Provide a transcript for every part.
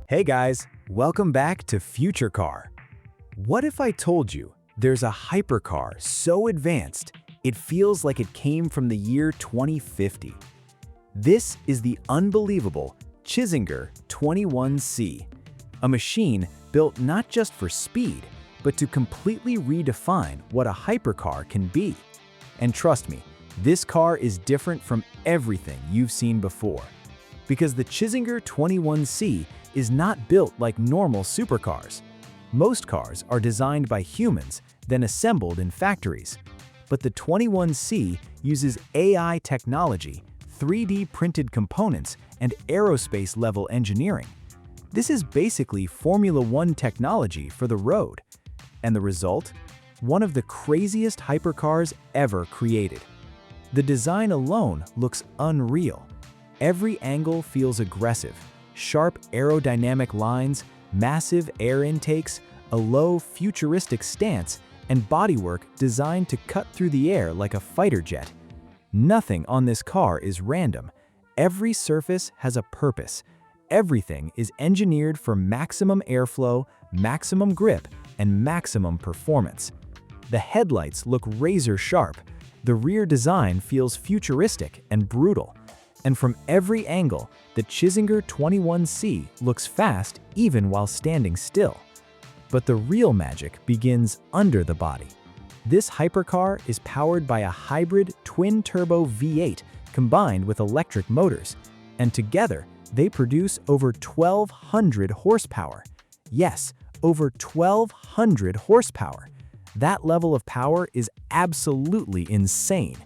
Hey guys, welcome back to Futurecar. What if I told you there's a hypercar so advanced it feels like it came from the year 2050? This is the unbelievable Czinger 21C, a machine built not just for speed, but to completely redefine what a hypercar can be. And trust me, this car is different from everything you've seen before. Because the Czinger 21C is not built like normal supercars. Most cars are designed by humans, then assembled in factories. But the 21C uses AI technology, 3D printed components, and aerospace-level engineering. This is basically Formula One technology for the road. And the result? One of the craziest hypercars ever created. The design alone looks unreal. Every angle feels aggressive. Sharp aerodynamic lines, massive air intakes, a low futuristic stance, and bodywork designed to cut through the air like a fighter jet. Nothing on this car is random. Every surface has a purpose. Everything is engineered for maximum airflow, maximum grip, and maximum performance. The headlights look razor sharp. The rear design feels futuristic and brutal. And from every angle, the Czinger 21C looks fast even while standing still. But the real magic begins under the body. This hypercar is powered by a hybrid twin-turbo V8 combined with electric motors, and together they produce over 1,200 horsepower. Yes, over 1,200 horsepower. That level of power is absolutely insane.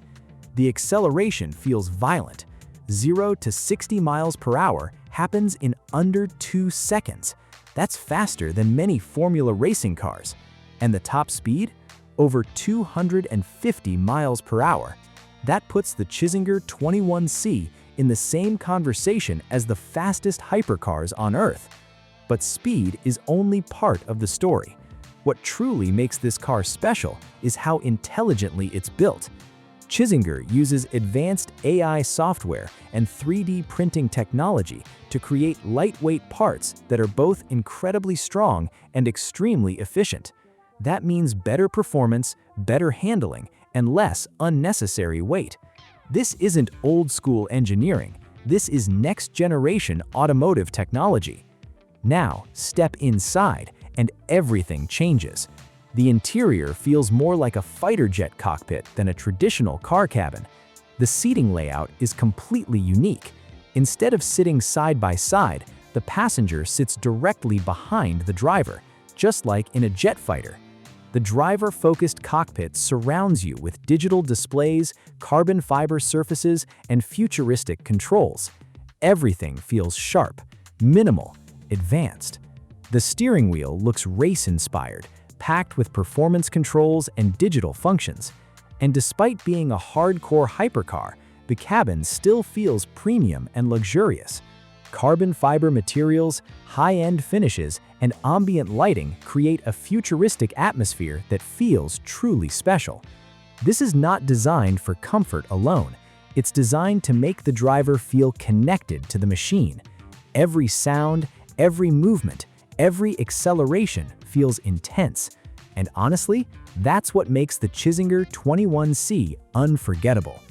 The acceleration feels violent. 0 to 60 miles per hour happens in under 2 seconds. That's faster than many Formula racing cars. And the top speed? Over 250 miles per hour. That puts the Czinger 21C in the same conversation as the fastest hypercars on Earth. But speed is only part of the story. What truly makes this car special is how intelligently it's built. Czinger uses advanced AI software and 3D printing technology to create lightweight parts that are both incredibly strong and extremely efficient. That means better performance, better handling, and less unnecessary weight. This isn't old-school engineering. This is next-generation automotive technology. Now, step inside, and everything changes. The interior feels more like a fighter jet cockpit than a traditional car cabin. The seating layout is completely unique. Instead of sitting side by side, the passenger sits directly behind the driver, just like in a jet fighter. The driver-focused cockpit surrounds you with digital displays, carbon fiber surfaces, and futuristic controls. Everything feels sharp, minimal, advanced. The steering wheel looks race-inspired, packed with performance controls and digital functions. And despite being a hardcore hypercar, the cabin still feels premium and luxurious. Carbon fiber materials, high-end finishes, and ambient lighting create a futuristic atmosphere that feels truly special. This is not designed for comfort alone. It's designed to make the driver feel connected to the machine. Every sound, every movement, every acceleration feels intense. And honestly, that's what makes the Czinger 21C unforgettable.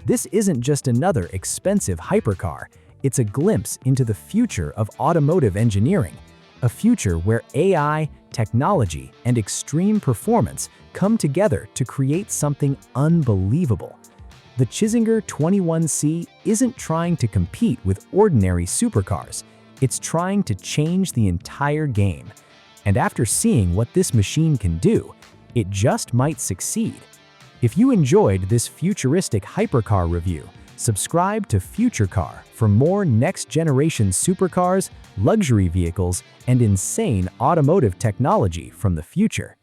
This isn't just another expensive hypercar. It's a glimpse into the future of automotive engineering, a future where AI, technology, and extreme performance come together to create something unbelievable. The Czinger 21C isn't trying to compete with ordinary supercars. It's trying to change the entire game. And after seeing what this machine can do, it just might succeed. If you enjoyed this futuristic hypercar review, subscribe to Futurecar for more next-generation supercars, luxury vehicles, and insane automotive technology from the future.